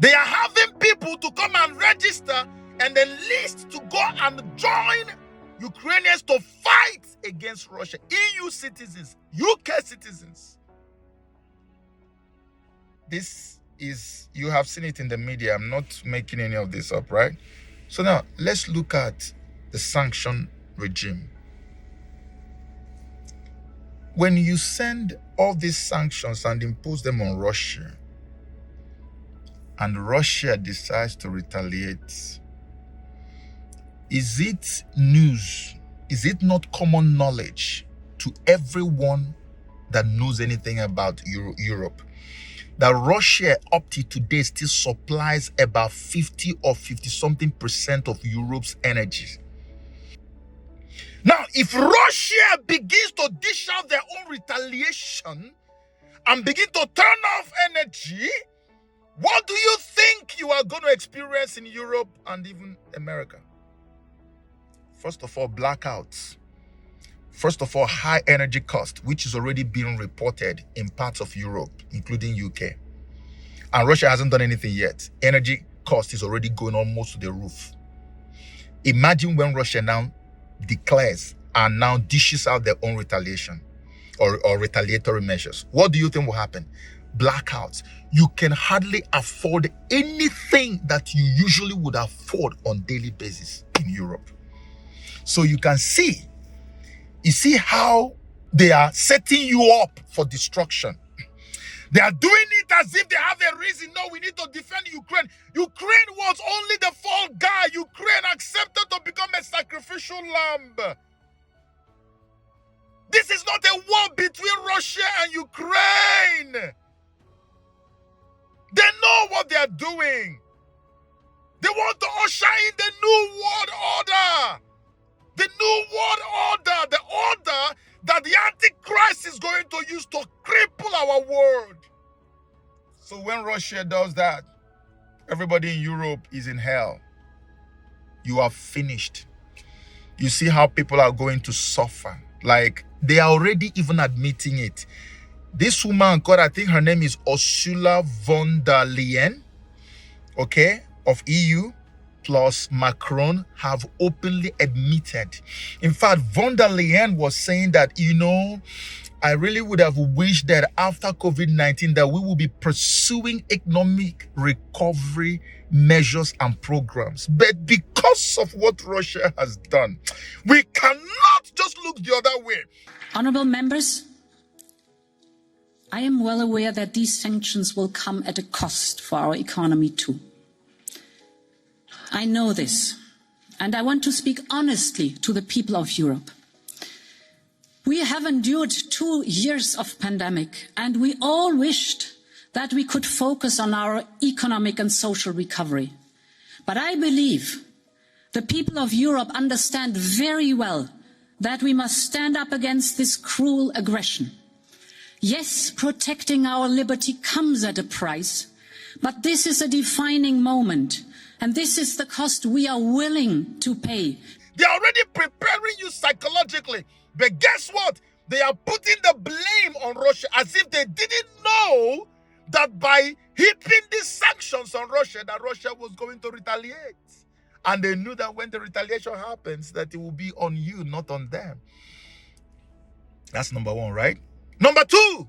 They are having people to come and register and then list to go and join Ukrainians to fight against Russia. EU citizens, UK citizens. This is, you have seen it in the media. I'm not making any of this up, right? So now let's look at the sanction regime. When you send all these sanctions and impose them on Russia, and Russia decides to retaliate, is it news? Is it not common knowledge to everyone that knows anything about Europe that Russia up to today still supplies about 50 or 50 something % of Europe's energy? Now, if Russia begins to dish out their own retaliation and begin to turn off energy, what do you think you are going to experience in Europe and even America? First of all, blackouts. First of all, high energy cost, which is already being reported in parts of Europe, including UK. And Russia hasn't done anything yet. Energy cost is already going almost to the roof. Imagine when Russia now declares and now dishes out their own retaliation or retaliatory measures. What do you think will happen? Blackouts. You can hardly afford anything that you usually would afford on a daily basis in Europe. So you can see, you see how they are setting you up for destruction. They are doing it as if they have a reason. No, we need to defend Ukraine. Ukraine was only the fall guy. Ukraine accepted to become a sacrificial lamb. This is not a war between Russia and Ukraine. They know what they are doing. They want to usher in the new world order. The new world order. The order that the Antichrist is going to use to cripple our world. So when Russia does that, everybody in Europe is in hell. You are finished. You see how people are going to suffer. Like, they are already even admitting it. This woman, God, I think her name is Ursula von der Leyen, okay, of EU, plus Macron have openly admitted. In fact, von der Leyen was saying that, you know, I really would have wished that after COVID-19 that we will be pursuing economic recovery measures and programs. But because of what Russia has done, we cannot just look the other way. Honourable members, I am well aware that these sanctions will come at a cost for our economy too. I know this, and I want to speak honestly to the people of Europe. We have endured 2 years of pandemic, and we all wished that we could focus on our economic and social recovery. But I believe the people of Europe understand very well that we must stand up against this cruel aggression. Yes, protecting our liberty comes at a price, but this is a defining moment, and this is the cost we are willing to pay. They're already preparing you psychologically. But guess what? They are putting the blame on Russia as if they didn't know that by heaping these sanctions on Russia, that Russia was going to retaliate. And they knew that when the retaliation happens, that it will be on you, not on them. That's number one, right? Number two,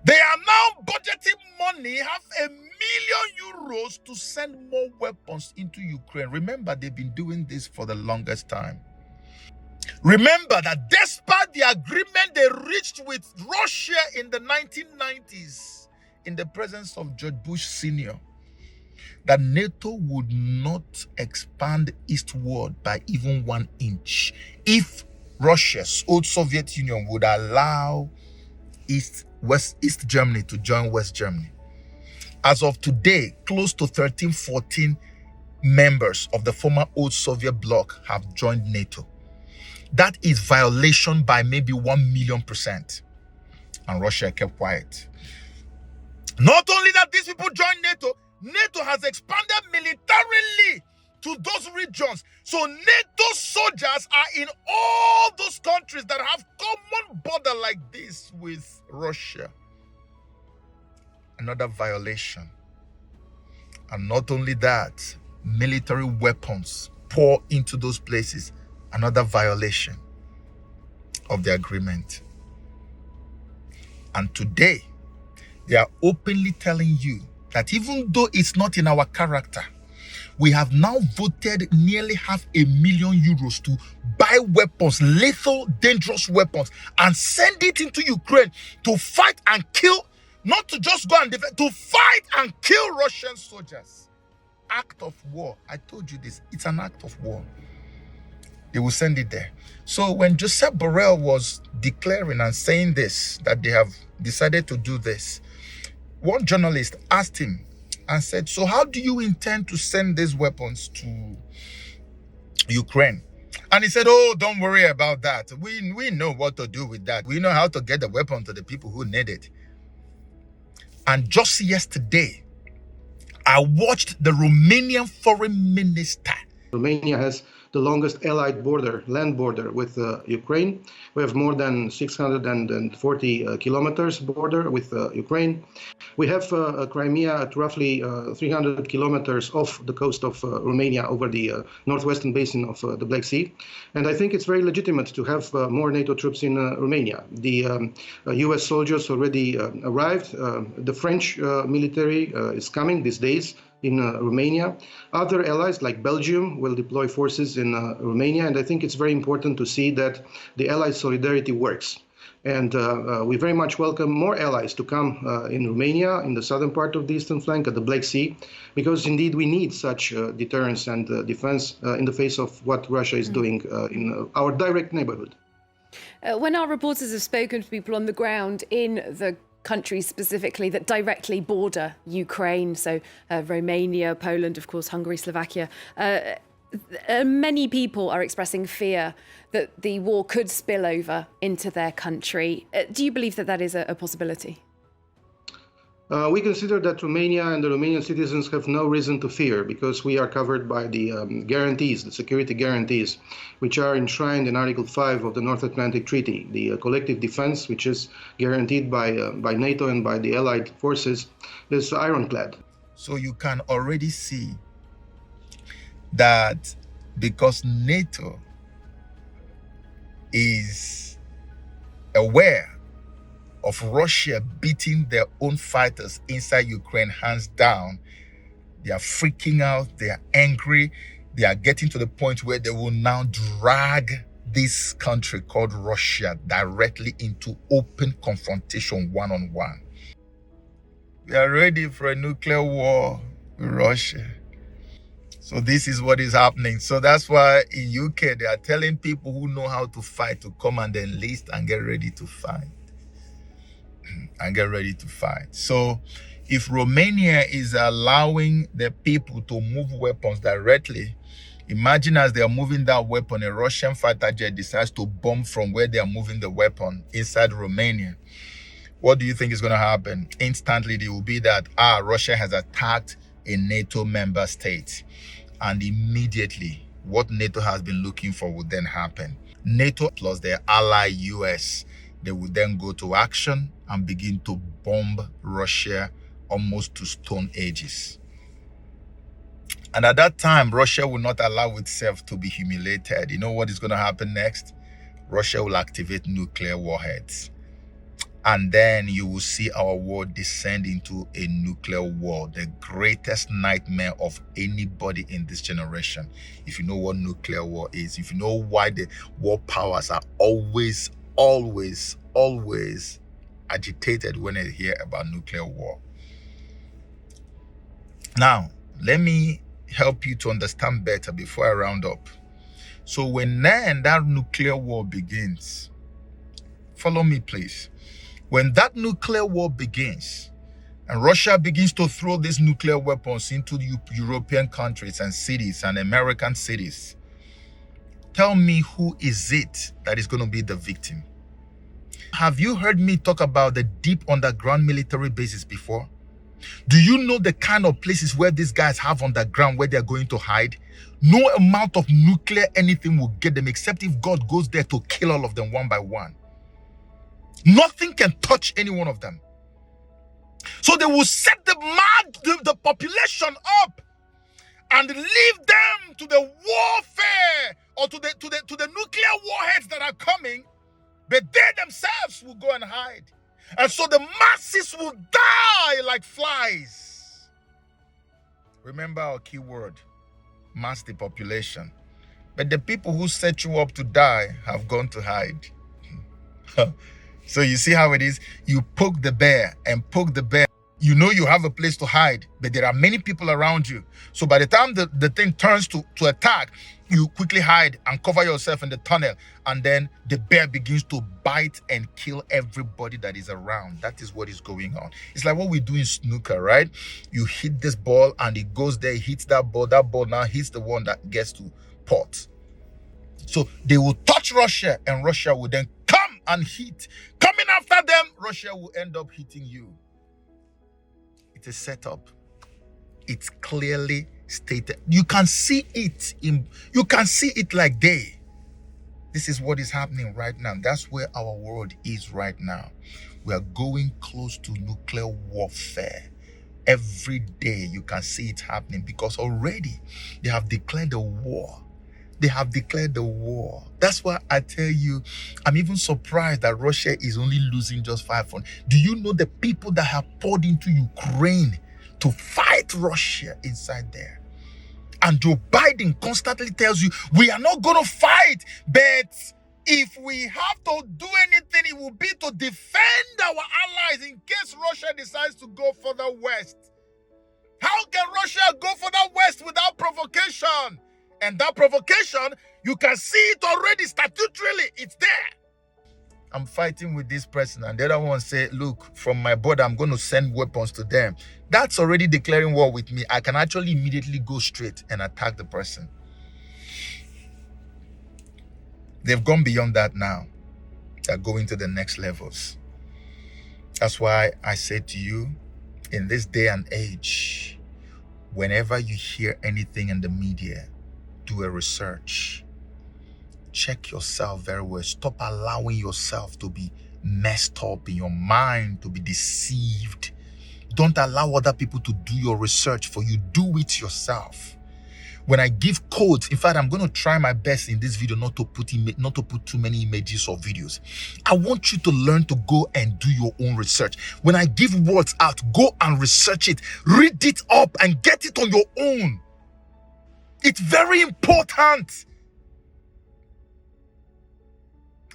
they are now budgeting money, €500 million to send more weapons into Ukraine. Remember, they've been doing this for the longest time. Remember that despite the agreement they reached with Russia in the 1990s, in the presence of George Bush Sr., that NATO would not expand eastward by even 1 inch if Russia's old Soviet Union would allow East Germany to join West Germany. As of today, close to 13, 14 members of the former old Soviet bloc have joined NATO. That is violation by maybe 1,000,000%. And Russia kept quiet. Not only that these people joined NATO, NATO has expanded militarily to those regions. So NATO soldiers are in all those countries that have common border like this with Russia. another violation. And not only that, military weapons pour into those places, another violation of the agreement. And today, they are openly telling you that even though it's not in our character, we have now voted nearly €500,000 to buy weapons, lethal, dangerous weapons, and send it into Ukraine to fight and kill, not to just go and defend, to fight and kill Russian soldiers. Act of war. I told you this. It's an act of war. They will send it there. So when Joseph Borrell was declaring and saying this, that they have decided to do this, one journalist asked him and said, so how do you intend to send these weapons to Ukraine? And he said, oh, don't worry about that. We know what to do with that. We know how to get the weapon to the people who need it. And just yesterday, I watched the Romanian foreign minister. Romania has the longest allied border, land border with Ukraine. We have more than 640 kilometers border with Ukraine. We have Crimea at roughly 300 kilometers off the coast of Romania over the northwestern basin of the Black Sea. And I think it's very legitimate to have more NATO troops in Romania. The US soldiers already arrived. The French military is coming these days in Romania. Other allies like Belgium will deploy forces in Romania, and I think it's very important to see that the Allied solidarity works. And we very much welcome more allies to come in Romania, in the southern part of the eastern flank at the Black Sea, because indeed we need such deterrence and defense in the face of what Russia is doing in our direct neighborhood. When our reporters have spoken to people on the ground in the countries specifically that directly border Ukraine, so Romania, Poland, of course, Hungary, Slovakia, many people are expressing fear that the war could spill over into their country. Do you believe that that is a possibility? We consider that Romania and the Romanian citizens have no reason to fear because we are covered by the guarantees, the security guarantees, which are enshrined in Article 5 of the North Atlantic Treaty, the collective defense, which is guaranteed by NATO and by the Allied forces, is ironclad. So you can already see that because NATO is aware of Russia beating their own fighters inside Ukraine hands down, they are freaking out, they are angry, they are getting to the point where they will now drag this country called Russia directly into open confrontation one-on-one. We are ready for a nuclear war with Russia. So this is what is happening. So that's why in UK, they are telling people who know how to fight to come and enlist and get ready to fight. So if Romania is allowing the people to move weapons directly, imagine as they are moving that weapon, a Russian fighter jet decides to bomb from where they are moving the weapon inside Romania. What do you think is going to happen? Instantly, it will be that, Russia has attacked a NATO member state. And immediately, what NATO has been looking for would then happen. NATO plus their ally US, they would then go to action and begin to bomb Russia almost to stone ages. And at that time, Russia will not allow itself to be humiliated. You know what is going to happen next? Russia will activate nuclear warheads. And then you will see our war descend into a nuclear war, the greatest nightmare of anybody in this generation. If you know what nuclear war is, if you know why the war powers are always agitated when they hear about nuclear war. Now, let me help you to understand better before I round up. So when then that nuclear war begins, follow me please. When that nuclear war begins and Russia begins to throw these nuclear weapons into the European countries and cities and American cities, tell me who is it that is going to be the victim? Have you heard me talk about the deep underground military bases before? Do you know the kind of places where these guys have underground where they're going to hide? No amount of nuclear anything will get them except if God goes there to kill all of them one by one. Nothing can touch any one of them. So they will set the population up and leave them to the warfare or to the nuclear warheads that are coming, but they themselves will go and hide. And so the masses will die like flies. Remember our key word, mass depopulation. But the people who set you up to die have gone to hide. So you see how it is? You poke the bear and poke the bear. You know you have a place to hide, but there are many people around you. So by the time the thing turns to attack, you quickly hide and cover yourself in the tunnel. And then the bear begins to bite and kill everybody that is around. That is what is going on. It's like what we do in snooker, right? You hit this ball and it goes there, hits that ball. That ball now hits the one that gets to pot. So they will touch Russia and Russia will then come and hit. Coming after them, Russia will end up hitting you. It's a setup. It's clearly stated. You can see it like day. This is what is happening right now. That's where our world is right now. We are going close to nuclear warfare. Every day you can see it happening because already they have declared a war. They have declared the war. That's why I tell you, I'm even surprised that Russia is only losing just 500. Do you know the people that have poured into Ukraine to fight Russia inside there? And Joe Biden constantly tells you, we are not going to fight, but if we have to do anything, it will be to defend our allies in case Russia decides to go further west. How can Russia go further west without provocation? And that provocation, you can see it already statutorily. It's there. I'm fighting with this person and the other one say, look, from my border, I'm going to send weapons to them. That's already declaring war with me. I can actually immediately go straight and attack the person. They've gone beyond that now. They're going to the next levels. That's why I say to you, in this day and age, whenever you hear anything in the media, do a research. Check yourself very well. Stop allowing yourself to be messed up in your mind, to be deceived. Don't allow other people to do your research for you. Do it yourself. When I give codes, in fact, I'm going to try my best in this video not to put too many images or videos. I want you to learn to go and do your own research. When I give words out, go and research it. Read it up and get it on your own. It's very important.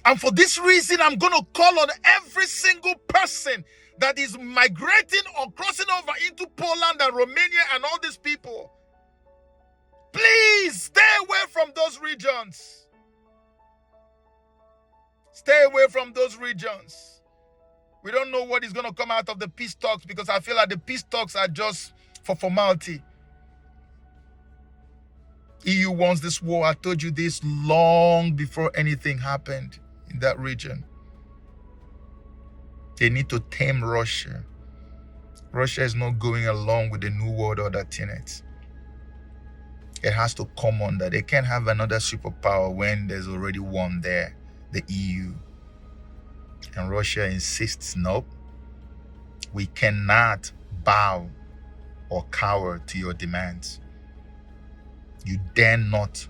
And for this reason, I'm going to call on every single person that is migrating or crossing over into Poland and Romania and all these people. Please stay away from those regions. Stay away from those regions. We don't know what is going to come out of the peace talks because I feel like the peace talks are just for formality. EU wants this war. I told you this long before anything happened in that region. They need to tame Russia. Russia is not going along with the New World Order tenets. It has to come under. They can't have another superpower when there's already one there, the EU. And Russia insists, nope, we cannot bow or cower to your demands. You dare not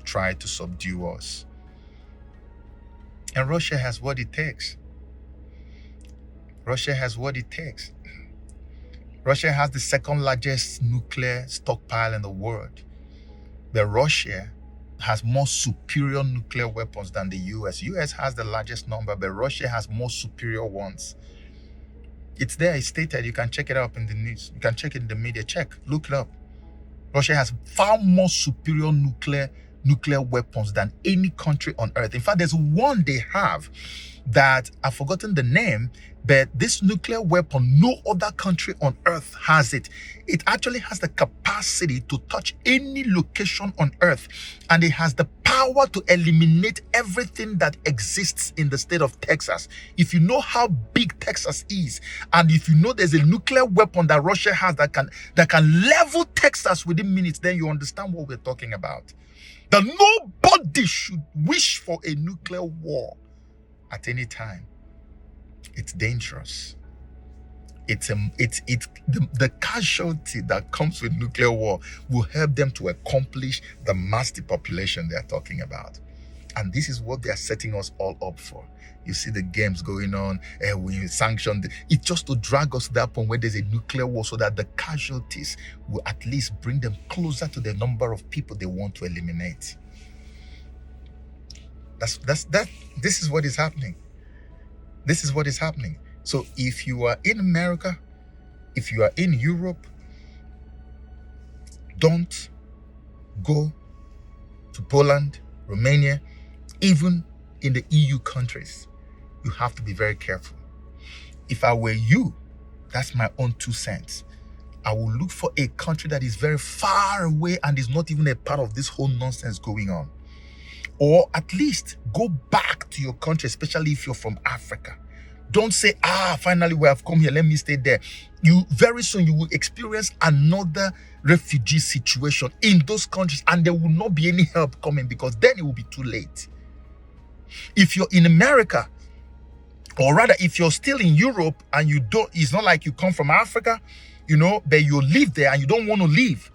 try to subdue us. And Russia has what it takes. Russia has what it takes. Russia has the second largest nuclear stockpile in the world. But Russia has more superior nuclear weapons than the US. US has the largest number, but Russia has more superior ones. It's there, it's stated. You can check it up in the news. You can check it in the media. Check, look it up. Russia has far more superior nuclear weapons than any country on earth. In fact, there's one they have that I've forgotten the name, but this nuclear weapon, no other country on earth has it. It actually has the capacity to touch any location on earth, and it has the power to eliminate everything that exists in the state of Texas. If you know how big Texas is, and if you know there's a nuclear weapon that Russia has that can level Texas within minutes, then you understand what we're talking about. That nobody should wish for a nuclear war at any time. It's dangerous. the casualty that comes with nuclear war will help them to accomplish the mass depopulation they are talking about. And this is what they are setting us all up for. You see the games going on, we sanction. It's just to drag us to that point where there's a nuclear war so that the casualties will at least bring them closer to the number of people they want to eliminate. This is what is happening. This is what is happening. So if you are in America, if you are in Europe, don't go to Poland, Romania, even in the EU countries. You have to be very careful. If I were you, that's my own 2 cents. I will look for a country that is very far away and is not even a part of this whole nonsense going on. Or at least go back to your country, especially if you're from Africa. Don't say, finally we have come here, let me stay there. Very soon you will experience another refugee situation in those countries, and there will not be any help coming, because then it will be too late. If you're in America, or rather if you're still in Europe and it's not like you come from Africa, but you live there and you don't want to leave,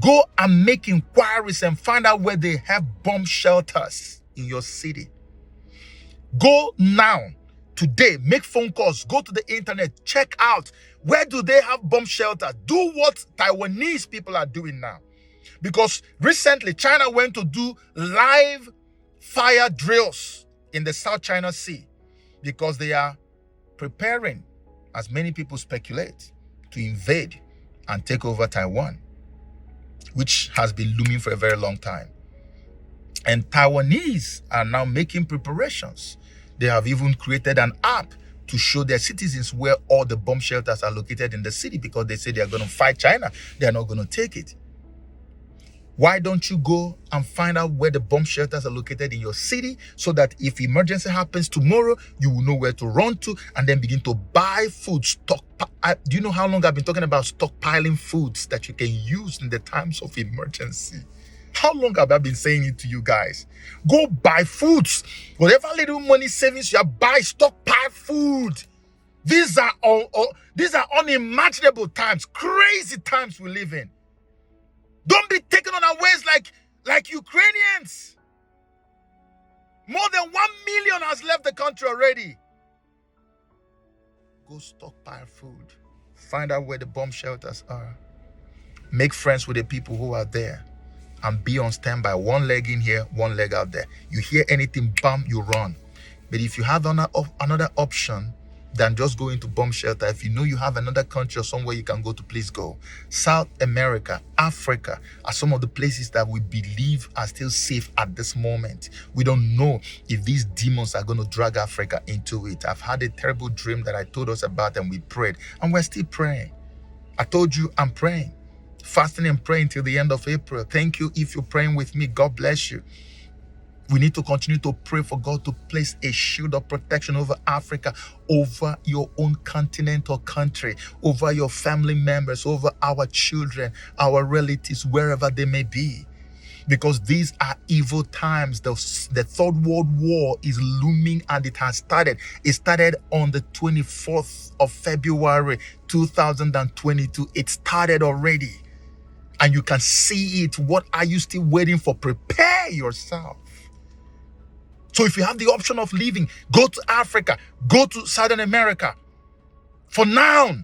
go and make inquiries and find out where they have bomb shelters in your city. Go now, today, make phone calls, go to the internet, check out where do they have bomb shelters. Do what Taiwanese people are doing now. Because recently China went to do live fire drills in the South China Sea, because they are preparing, as many people speculate, to invade and take over Taiwan, which has been looming for a very long time. And Taiwanese are now making preparations. They have even created an app to show their citizens where all the bomb shelters are located in the city, because they say they are going to fight China. They are not going to take it. Why don't you go and find out where the bomb shelters are located in your city, so that if emergency happens tomorrow, you will know where to run to, and then begin to buy food, do you know how long I've been talking about stockpiling foods that you can use in the times of emergency? How long have I been saying it to you guys? Go buy foods. Whatever little money savings you have, buy, stockpile food. These are unimaginable times, crazy times we live in. Don't be taken unawares like Ukrainians. More than 1 million has left the country already. Go stockpile food. Find out where the bomb shelters are. Make friends with the people who are there. And be on standby. One leg in here, one leg out there. You hear anything, bam, you run. But if you have another option than just going to bomb shelter, if you know you have another country or somewhere you can go to, please go. South America, Africa are some of the places that we believe are still safe at this moment. We don't know if these demons are going to drag Africa into it. I've had a terrible dream that I told us about, and we prayed, and we're still praying. I told you I'm praying, fasting and praying till the end of April. Thank you if you're praying with me. God bless you. We need to continue to pray for God to place a shield of protection over Africa, over your own continent or country, over your family members, over our children, our relatives, wherever they may be. Because these are evil times. The Third World War is looming, and it has started. It started on the 24th of February, 2022. It started already. And you can see it. What are you still waiting for? Prepare yourself. So if you have the option of leaving, go to Africa, go to Southern America. For now,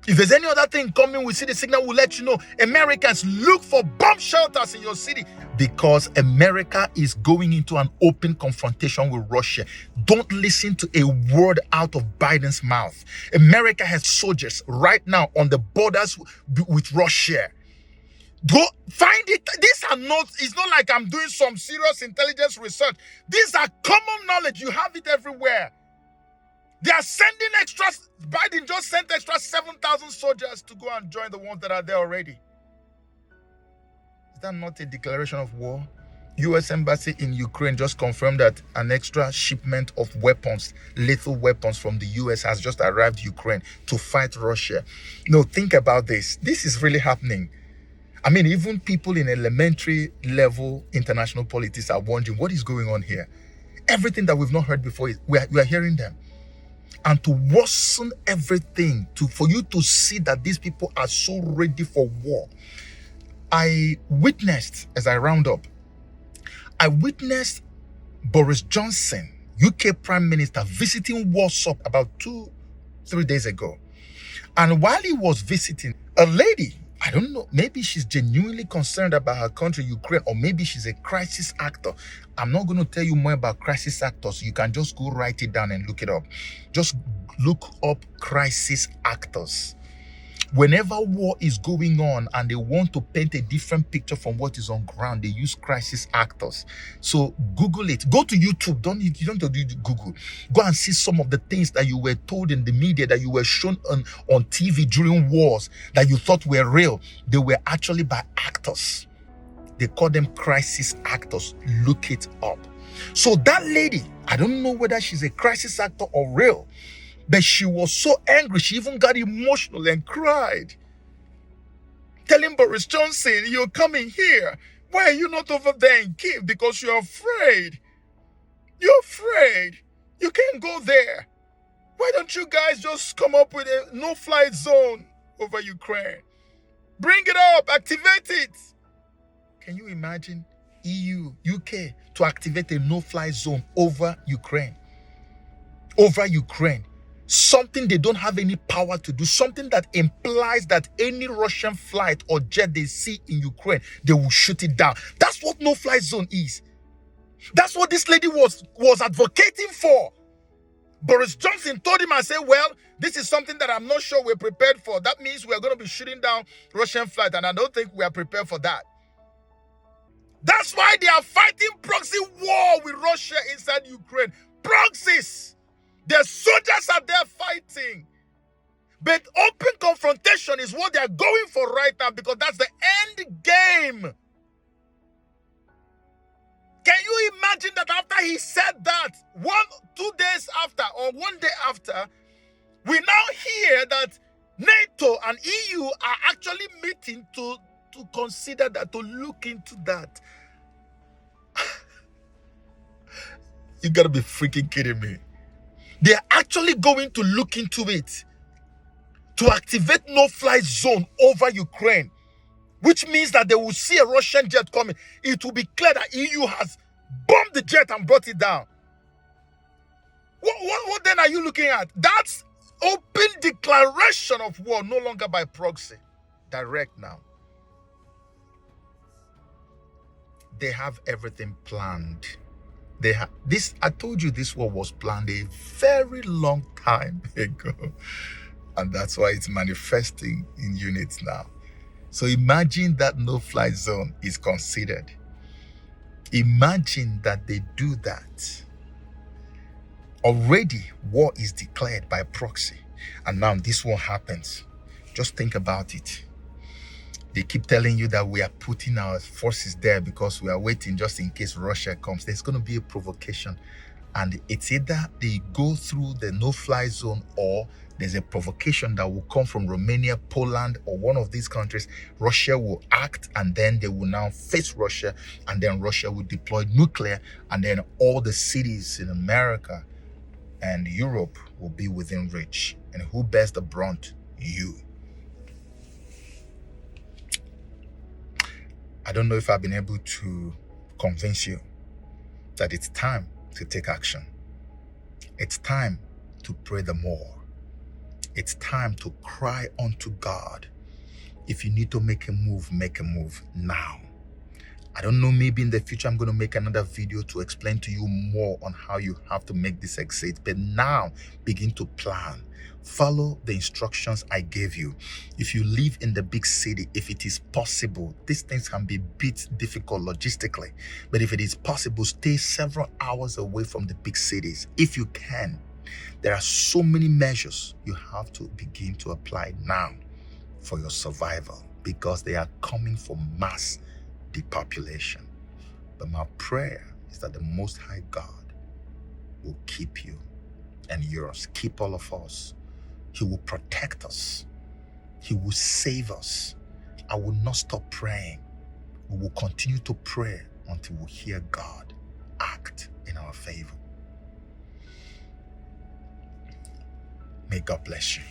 if there's any other thing coming, we see the signal, we'll let you know. Americans, look for bomb shelters in your city, because America is going into an open confrontation with Russia. Don't listen to a word out of Biden's mouth. America has soldiers right now on the borders with Russia. Go find it. It's not like I'm doing some serious intelligence research. These are common knowledge. You have it everywhere. They are sending extras. Biden just sent extra 7,000 soldiers to go and join the ones that are there already. Is that not a declaration of war? U.S. Embassy in Ukraine just confirmed that an extra shipment of weapons, lethal weapons from the U.S. has just arrived in Ukraine to fight Russia. No, think about this. This is really happening. I mean, even people in elementary level international politics are wondering what is going on here. Everything that we've not heard before, we are hearing them. and to worsen everything, for you to see that these people are so ready for war. I witnessed, as I round up, I witnessed Boris Johnson, UK Prime Minister, visiting Warsaw about 2-3 days ago. And while he was visiting, a lady, I don't know, maybe she's genuinely concerned about her country, Ukraine, or maybe she's a crisis actor. I'm not going to tell you more about crisis actors. You can just go write it down and look it up. Just look up crisis actors. Whenever war is going on and they want to paint a different picture from what is on ground, they use crisis actors. So Google it. Go to YouTube. You don't have to do Google. Go and see some of the things that you were told in the media, that you were shown on TV during wars, that you thought were real. They were actually by actors. They call them crisis actors. Look it up. So that lady, I don't know whether she's a crisis actor or real, but she was so angry, she even got emotional and cried, telling Boris Johnson, "You're coming here. Why are you not over there in Kyiv? Because you're afraid. You're afraid. You can't go there. Why don't you guys just come up with a no-fly zone over Ukraine? Bring it up, activate it." Can you imagine EU, UK to activate a no-fly zone over Ukraine? Over Ukraine. Something they don't have any power to do, something that implies that any Russian flight or jet they see in Ukraine, they will shoot it down. That's what no-fly zone is. That's what this lady was advocating for. Boris Johnson told him, I said, well, this is something that I'm not sure we're prepared for. That means we're going to be shooting down Russian flight, and I don't think we are prepared for that. That's why they are fighting proxy war with Russia inside Ukraine. Proxies. Their soldiers are there fighting. But open confrontation is what they are going for right now, because that's the end game. Can you imagine that after he said that, 2 days after or 1 day after, we now hear that NATO and EU are actually meeting to consider that, to look into that. You gotta be freaking kidding me. They're actually going to look into it to activate no-fly zone over Ukraine, which means that they will see a Russian jet coming. It will be clear that EU has bombed the jet and brought it down. What then are you looking at? That's open declaration of war, no longer by proxy. Direct now. They have everything planned. They have this. I told you this war was planned a very long time ago, and that's why it's manifesting in units now. So imagine that no-fly zone is considered. Imagine that they do that. Already war is declared by proxy, and now this one happens. Just think about it. They keep telling you that we are putting our forces there because we are waiting just in case Russia comes. There's going to be a provocation, and it's either they go through the no-fly zone, or there's a provocation that will come from Romania, Poland, or one of these countries. Russia will act, and then they will now face Russia, and then Russia will deploy nuclear, and then all the cities in America and Europe will be within reach. And who bears the brunt? You. I don't know if I've been able to convince you that it's time to take action. It's time to pray the more. It's time to cry unto God. If you need to make a move now. I don't know, maybe in the future I'm going to make another video to explain to you more on how you have to make this exit. But now, begin to plan. Follow the instructions I gave you. If you live in the big city, if it is possible, these things can be a bit difficult logistically. But if it is possible, stay several hours away from the big cities. If you can, there are so many measures you have to begin to apply now for your survival, because they are coming for mass depopulation. But my prayer is that the Most High God will keep you and yours, keep all of us. He will protect us. He will save us. I will not stop praying. We will continue to pray until we hear God act in our favor. May God bless you.